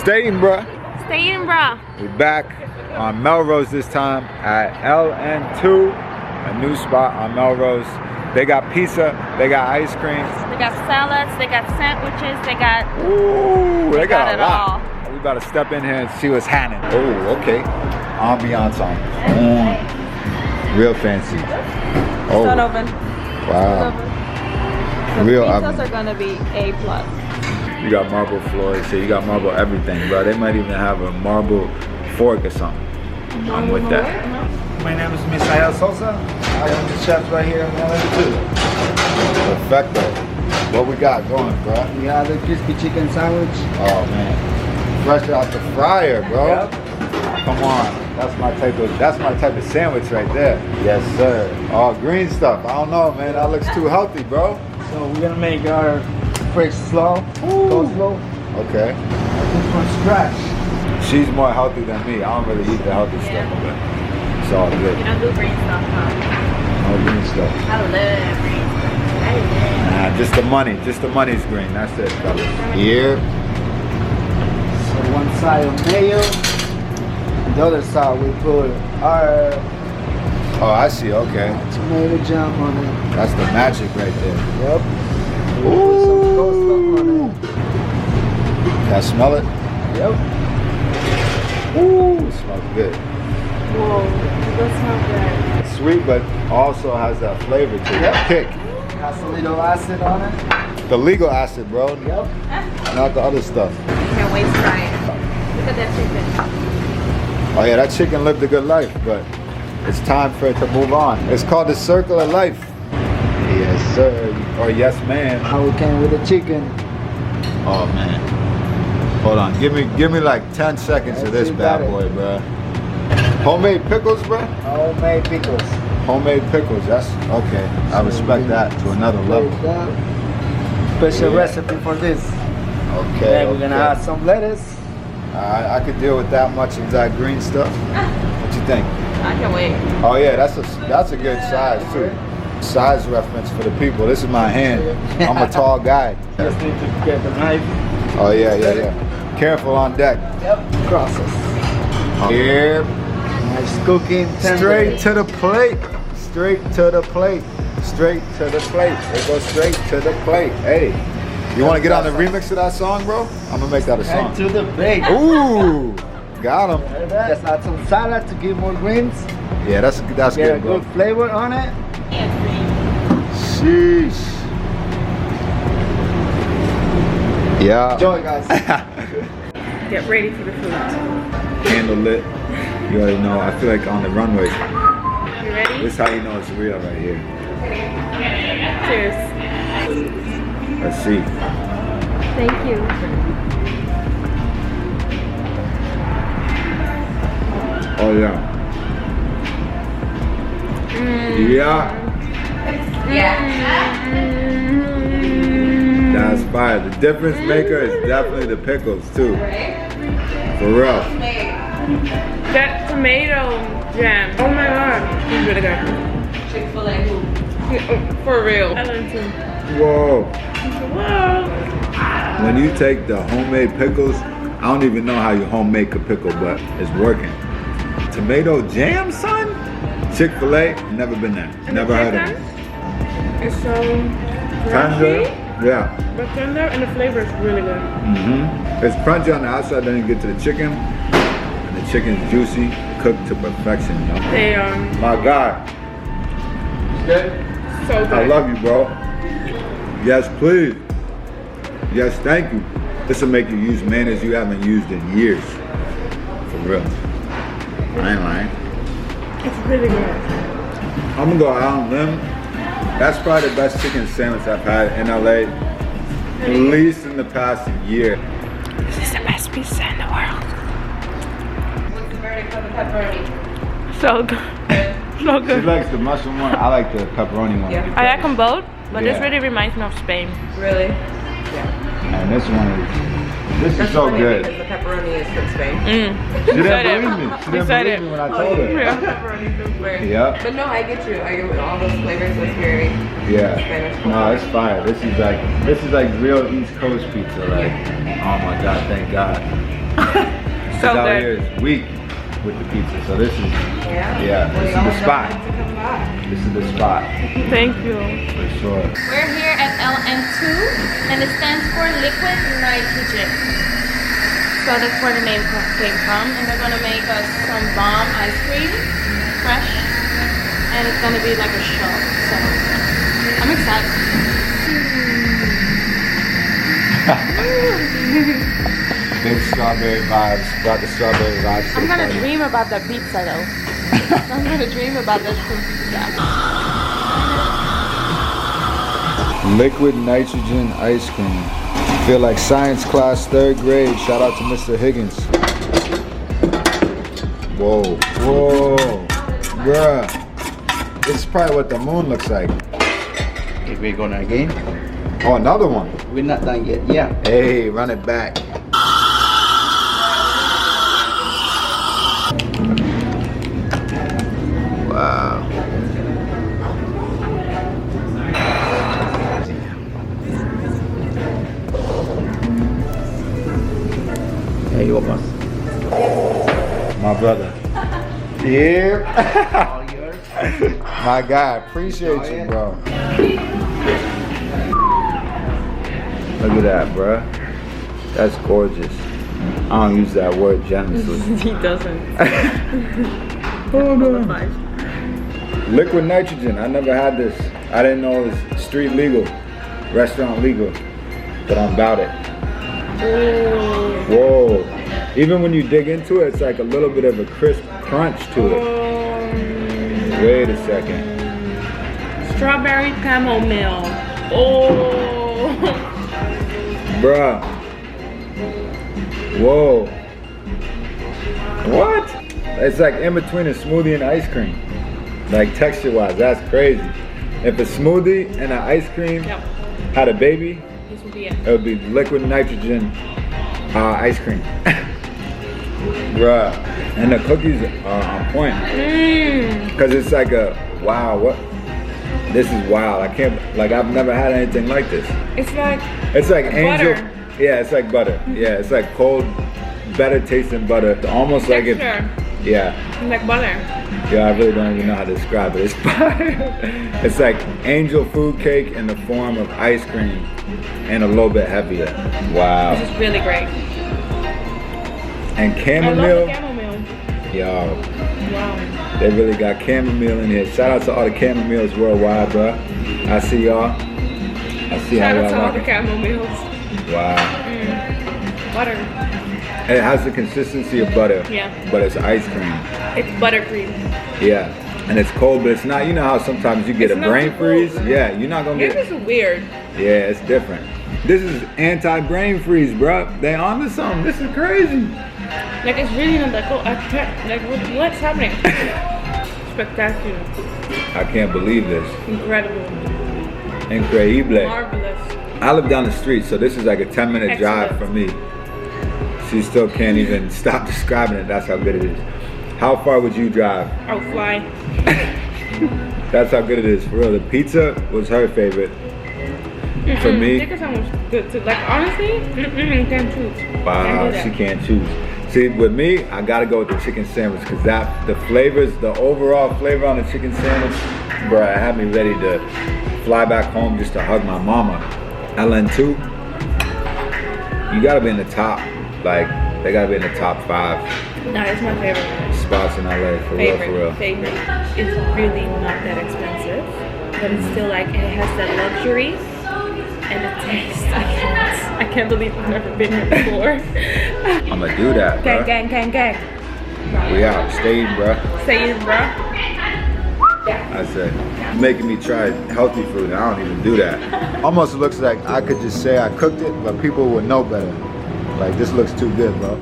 Stay eating, bruh. Stay eating, bruh. We're back on Melrose this time at LN2, a new spot on Melrose. They got pizza, they got ice cream. They got salads, they got sandwiches, they got... Ooh, they got a lot. All. We about to step in here and see what's happening. Oh, okay. Ambiance on. Real fancy. Oh. Start open. Wow. The Real pizzas oven. are gonna be A+. You got marble floors here, you got marble everything, bro. They might even have a marble fork or something. I'm with that. My name is Misael Sosa. I am the chef right here in LN2. Perfecto. What we got going, bro? We have the crispy chicken sandwich. Oh man, fresh out the fryer, bro. Yep. Come on, that's my type of sandwich right there. Yes, sir. All green stuff. I don't know, man. That looks too healthy, bro. So we're gonna make our fresh coleslaw. Okay. This from scratch. She's more healthy than me. I don't really eat the healthy stuff, but it's all good. You don't do green stuff, huh? No green stuff. I love green stuff. Nah, just the money. Just the money's green. That's it, fellas. Here. So one side of mayo. The other side we put our Oh, I see. Okay. tomato jam on it. That's the magic right there. Yep. We'll put some coleslaw on it. Can I smell it? Yep. Ooh, it smells good. Whoa, that smells good. It's sweet, but also has that flavor to it. Yep. Kick. Has a little acid on it. The legal acid, bro. Yep. Not the other stuff. Can't wait to try it. Look at that chicken. Oh yeah, that chicken lived a good life, but it's time for it to move on. It's called the circle of life. Yes, sir. Or yes, ma'am. How we came with the chicken. Oh man. Hold on. Give me like 10 seconds of this You bad got it. boy, bro. Homemade pickles, bro? Homemade pickles. Homemade pickles. That's okay. I respect that to another level. Special Yeah. recipe for this. Okay. Then we're gonna okay. add some lettuce. I could deal with that much of that green stuff. What you think? I can't wait. Oh yeah, that's a good size too. Size reference for the people. This is my hand. I'm a tall guy. Just need to get the knife. Oh yeah. Careful on deck. Yep. Crosses. Here, Nice cooking. tender. straight to the plate. Straight to the plate. Straight to the plate. It goes straight to the plate. Hey, you want to get on the remix of that song, bro? I'm gonna make that a And song. to the plate. Ooh, got him. Just add some salad to give more greens. Yeah, that's Get a good, bro. good flavor on it. Sheesh. Yeah. Enjoy, guys. Get ready for the food. Candle lit. You already know. I feel like on the runway. You ready? This is how you know it's real right here. Cheers. Let's see. Thank you. Oh yeah. Yeah. That's fire. The difference maker is definitely the pickles too. For real. That tomato jam. Oh my god. It's really good. Chick-fil-A. For real. Whoa. Whoa. When you take the homemade pickles, I don't even know how you homemade a pickle, but it's working. Tomato jam, son? Chick-fil-A, never been there. Never heard of it. It's so Tender? crunchy, Yeah. but tender, and the flavor is really good. It's crunchy on the outside, then you get to the chicken, and the chicken's juicy, cooked to perfection, yo. They My God, so good. I love you, bro. Yes, please. Yes, thank you. This will make you use mayonnaise you haven't used in years. For real. I ain't lying. It's really good. I'm gonna go out on a limb. That's probably the best chicken sandwich I've had in LA, at least in the past year. This is the best pizza in the world. What's the verdict on the pepperoni? So good. So She good. likes the mushroom one. I like the pepperoni one. Yeah. I like them both, but this Yeah. really reminds me of Spain. Really? And this one is so funny good. because the pepperoni is from Spain. She didn't believe me. She didn't said believe it. me when I told her. Yeah. Pepperoni from Spain. Yep. But no, I get you. I get with all those flavors. It's very Yeah. Spanish. No, it's fire. This is like real East Coast pizza. Like, oh my God, thank God. So out good. here is weak with the pizza. So this is, yeah, this is the spot. This is the spot Thank you. for sure. We're here at LN2 and it stands for liquid nitrogen. So that's where the name came from. And they're gonna make us some bomb ice cream, fresh. And it's gonna be like a show. So I'm excited. Big strawberry vibes. Brought the strawberry vibes to I'm the gonna party. dream about that pizza though. I'm gonna dream about that pizza. Liquid nitrogen ice cream. Feel like science class 3rd grade. Shout out to Mr. Higgins. Whoa, whoa, bruh. This is probably what the moon looks like. Okay, we're gonna again. Oh, another one. We're not done yet. Yeah. Hey, run it back. Wow. Hey, you almost. My brother. Yeah. All yours. My guy, appreciate you, bro. Look at that, bro. That's gorgeous. I don't use that word generously. He doesn't. Hold on. Liquid nitrogen. I never had this. I didn't know it was street legal, restaurant legal, but I'm about it. Whoa. Even when you dig into it, it's like a little bit of a crisp crunch to it. Wait a second. Strawberry chamomile. Oh. Bruh. Whoa. What? It's like in between a smoothie and ice cream. Like texture wise, that's crazy. If a smoothie and an ice cream Yep. had a baby, This will be it. it would be liquid nitrogen ice cream. Bruh. And the cookies are on point. Cause it's like a, wow, what? This is wild. I can't, like I've never had anything like this. It's like It's like angel. butter. Yeah, it's like butter. Yeah, it's like cold, better tasting butter. Almost like it. Texture. Yeah. Like butter. Yeah, I really don't even know how to describe it. It's fire. It's like angel food cake in the form of ice cream and a little bit heavier. Wow. This is really great. And I love chamomile. the chamomile. Yo, Wow. they really got chamomile in here. Shout out to all the chamomiles worldwide, bro. I see y'all. I see Shout how out to y'all all the like it. chamomiles. Wow. Butter. It has the consistency of butter. Yeah. But it's ice cream. It's buttercream. Yeah. And it's cold, but it's not, you know how sometimes you get It's a not brain too cold. freeze? Yeah, you're not gonna This get. is weird. Yeah, it's different. This is anti-brain freeze, bro. They onto something. This is crazy. Like it's really not like, oh, I can't, like what's happening? Spectacular. I can't believe this. Incredible. Increíble. Marvelous. I live down the street, so this is like a 10-minute drive Excellent. for me. She still can't even stop describing it. That's how good it is. How far would you drive? I'll fly. That's how good it is, for real. The pizza was her favorite. For me, Chicken sandwich was good too. Like honestly, you can't choose. wow, Can't do she that. can't choose. See, with me, I gotta go with the chicken sandwich because the flavors, the overall flavor on the chicken sandwich, bro, it had me ready to fly back home just to hug my mama. LN2, you gotta be in the top, like, they gotta be in the top 5 No, it's my favorite. spots in LA, for real, for real. Favorite. It's really not that expensive, but it's still like it has that luxury and the taste. I can't believe I've never been here before. I'ma do that, bro. Gang. We out, stayed, bro. Say it, bro. I said, making me try healthy food, and I don't even do that. Almost looks like I could just say I cooked it, but people would know better. Like, this looks too good, bro.